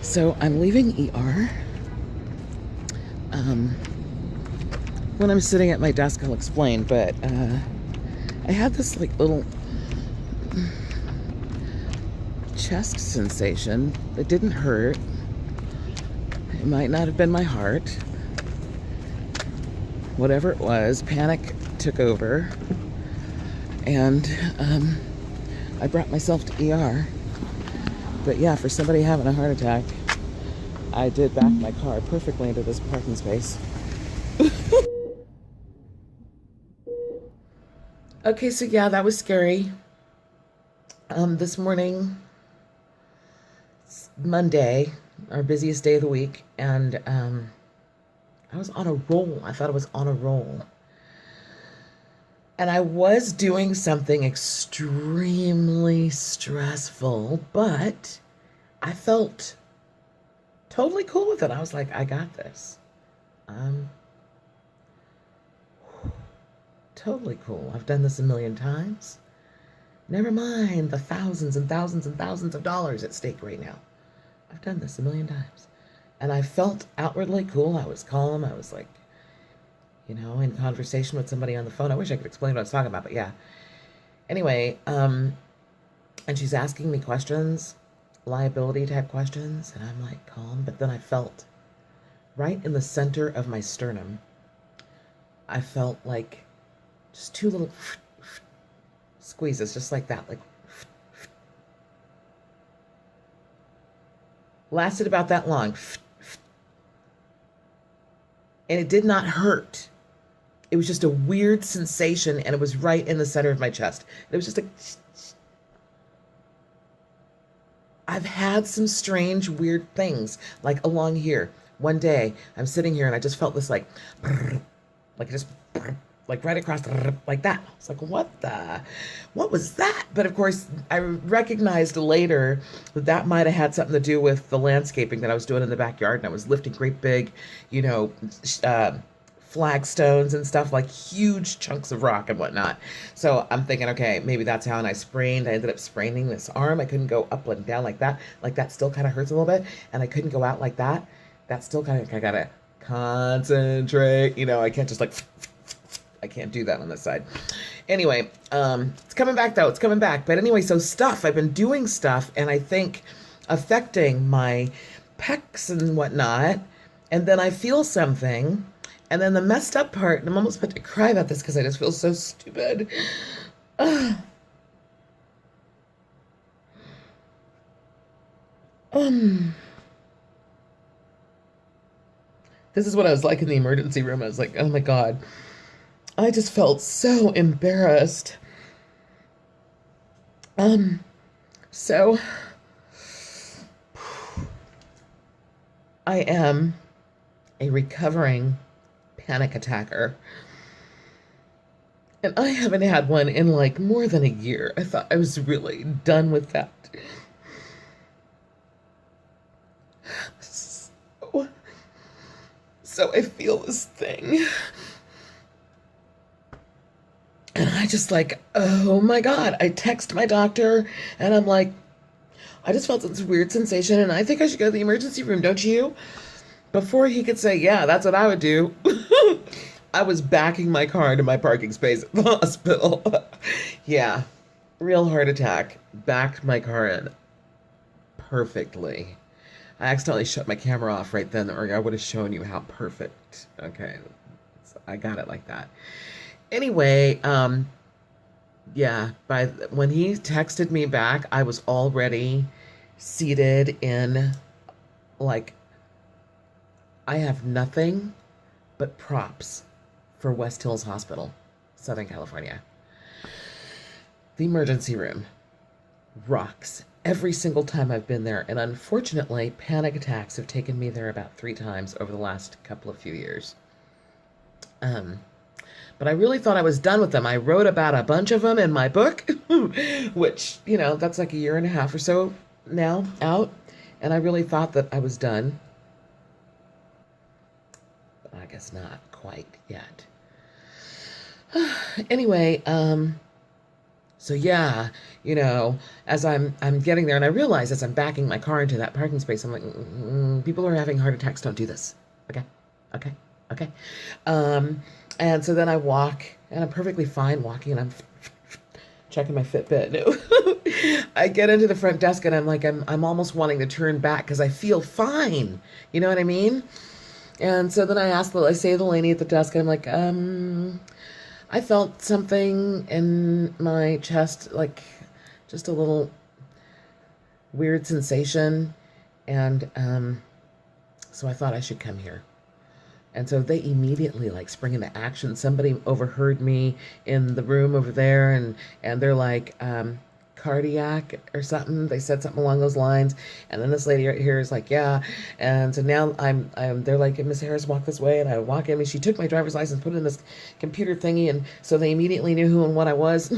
So I'm leaving ER. When I'm sitting at my desk, I'll explain, but I had this like little chest sensation. It didn't hurt. It might not have been my heart. Whatever it was, panic took over, and I brought myself to ER. But yeah, for somebody having a heart attack, I did back my car perfectly into this parking space. Okay, so yeah, that was scary. This morning, Monday, our busiest day of the week, and I was on a roll. I thought I was on a roll. And I was doing something extremely stressful, but I felt totally cool with it. I was like, I got this. Totally cool. I've done this a million times. Never mind the thousands and thousands and thousands of dollars at stake right now. I've done this a million times. And I felt outwardly cool. I was calm. I was like, in conversation with somebody on the phone. I wish I could explain what I was talking about, but yeah. Anyway, and she's asking me questions, liability type questions, and I'm like calm. But then I felt right in the center of my sternum, I felt like just two little squeezes, just like that, like lasted about that long. And it did not hurt. It was just a weird sensation, and it was right in the center of my chest. It was just a... I've had some strange, weird things, like along here. One day, I'm sitting here, and I just felt this, like just, like right across, like that. I was like, what was that? But of course, I recognized later that might have had something to do with the landscaping that I was doing in the backyard, and I was lifting great big, flagstones and stuff, like huge chunks of rock and whatnot. So I'm thinking, okay, maybe that's how. And I ended up spraining this arm. I couldn't go up and down like that. Like that still kind of hurts a little bit. And I couldn't go out like that. That still kind of, I gotta concentrate. I can't just like, I can't do that on this side. Anyway, it's coming back though. It's coming back. But anyway, so I've been doing stuff, and I think affecting my pecs and whatnot. And then I feel something. And then the messed up part, and I'm almost about to cry about this because I just feel so stupid. This is what I was like in the emergency room. I was like, oh my God. I just felt so embarrassed. So I am a recovering panic attacker. And I haven't had one in like more than a year. I thought I was really done with that. So I feel this thing. And I just like, oh my God. I text my doctor, and I'm like, I just felt this weird sensation, and I think I should go to the emergency room, don't you? Before he could say, yeah, that's what I would do, I was backing my car into my parking space at the hospital. Yeah, real heart attack. Backed my car in perfectly. I accidentally shut my camera off right then, or I would have shown you how perfect. Okay, so I got it like that. Anyway, yeah, when he texted me back, I was already seated in, like, I have nothing but props for West Hills Hospital, Southern California. The emergency room rocks every single time I've been there, and unfortunately, panic attacks have taken me there about 3 times over the last few years. But I really thought I was done with them. I wrote about a bunch of them in my book, which, that's like a year and a half or so now out. And I really thought that I was done. But I guess not quite yet. Anyway, so yeah, as I'm getting there, and I realize as I'm backing my car into that parking space, I'm like, people who are having heart attacks don't do this. Okay, okay, okay. And so then I walk, and I'm perfectly fine walking, and I'm checking my Fitbit. No. I get into the front desk, and I'm like, I'm almost wanting to turn back because I feel fine. You know what I mean? And so then I say to the lady at the desk, and I'm like, I felt something in my chest, like just a little weird sensation. And so I thought I should come here. And so they immediately like spring into action. Somebody overheard me in the room over there, and they're like, cardiac or something. They said something along those lines. And then this lady right here is like, yeah. And so now they're like, Miss Harris, walk this way. And I walk in, and she took my driver's license, put it in this computer thingy. And so they immediately knew who and what I was.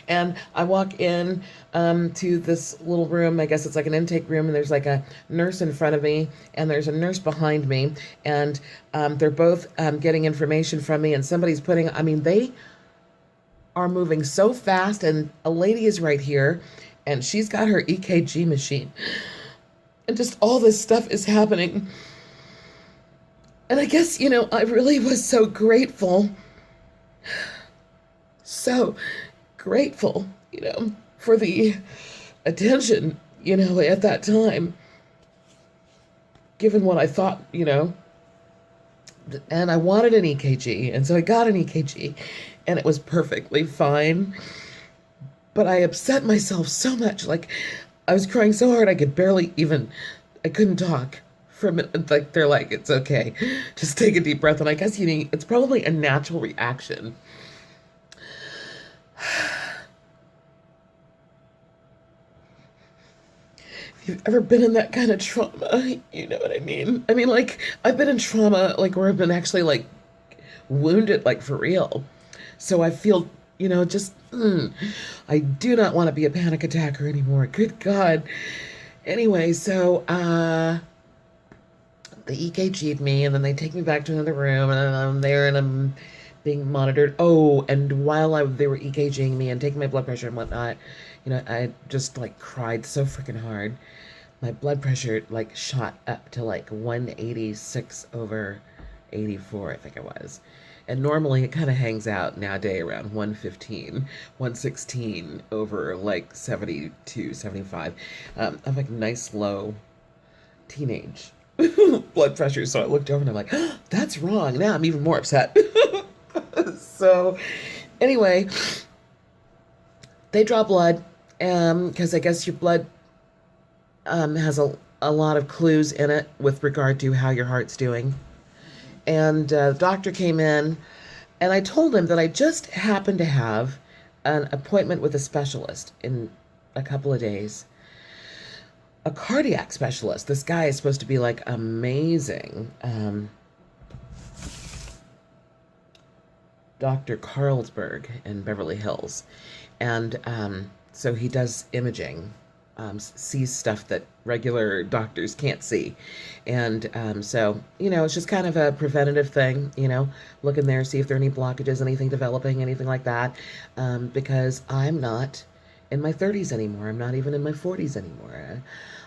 And I walk in to this little room. I guess it's like an intake room. And there's like a nurse in front of me, and there's a nurse behind me. And they're both getting information from me. And somebody's they are moving so fast, and a lady is right here, and she's got her EKG machine, and just all this stuff is happening. And I guess, I really was so grateful, for the attention, at that time, given what I thought, and I wanted an EKG, and so I got an EKG, and it was perfectly fine. But I upset myself so much, like I was crying so hard I couldn't talk for a minute. Like they're like, it's okay, just take a deep breath. And I guess it's probably a natural reaction. If you've ever been in that kind of trauma, you know what I mean. I mean, like, I've been in trauma, like, where I've been actually, like, wounded, like, for real. So I feel, I do not want to be a panic attacker anymore. Good God. Anyway, so, they EKG'd me, and then they take me back to another room, and I'm there, and I'm being monitored. Oh, and while they were EKGing me and taking my blood pressure and whatnot, I just, like, cried so freaking hard. My blood pressure, like, shot up to, like, 186/84, I think it was. And normally it kind of hangs out nowadays around 115, 116 over, like, 72, 75. I'm, like, nice, low teenage blood pressure. So I looked over and I'm like, oh, that's wrong. Now I'm even more upset. So, anyway, they draw blood, because I guess your blood has a lot of clues in it with regard to how your heart's doing. And the doctor came in, and I told him that I just happened to have an appointment with a specialist in a couple of days. A cardiac specialist. This guy is supposed to be, like, amazing. Dr. Carlsberg in Beverly Hills. And so he does imaging, sees stuff that regular doctors can't see. And so, it's just kind of a preventative thing, look in there, see if there are any blockages, anything developing, anything like that. Because I'm not in my 30s anymore. I'm not even in my 40s anymore.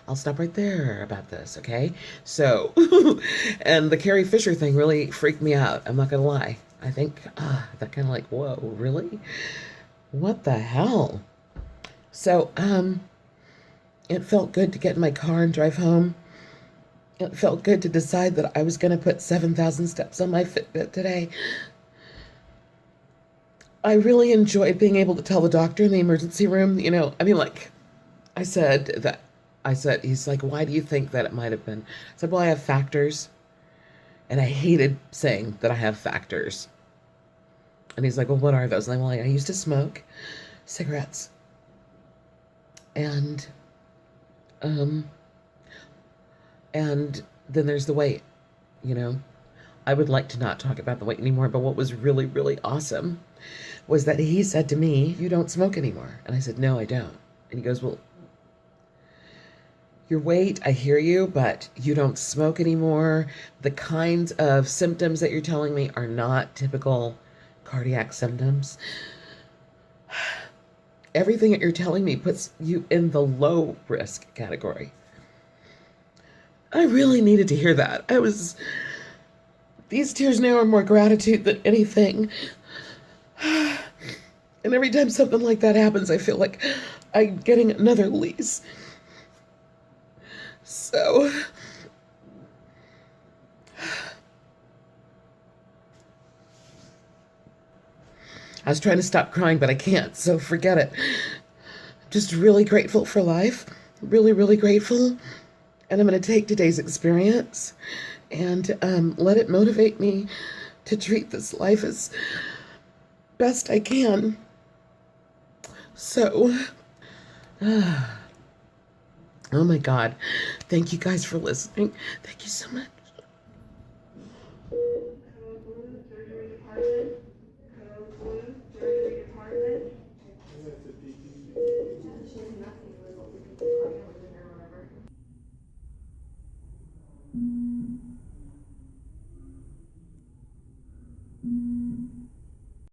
I'll stop right there about this, okay? So, and the Carrie Fisher thing really freaked me out. I'm not going to lie. I think, that kind of like, whoa, really? What the hell? So, it felt good to get in my car and drive home. It felt good to decide that I was going to put 7,000 steps on my Fitbit today. I really enjoyed being able to tell the doctor in the emergency room, like, he's like, why do you think that it might have been? I said, well, I have factors. And I hated saying that I have factors. And he's like, well, what are those? And I'm like, I used to smoke cigarettes. And then there's the weight, I would like to not talk about the weight anymore, but what was really, really awesome was that he said to me, "You don't smoke anymore." And I said, "No, I don't." And he goes, "Well, your weight, I hear you, but you don't smoke anymore. The kinds of symptoms that you're telling me are not typical cardiac symptoms. Everything that you're telling me puts you in the low risk category." I really needed to hear that. These tears now are more gratitude than anything. And every time something like that happens, I feel like I'm getting another lease. So, I was trying to stop crying, but I can't, so forget it. I'm just really grateful for life. Really, really grateful. And I'm going to take today's experience and let it motivate me to treat this life as best I can. So, oh my God. Thank you guys for listening. Thank you so much.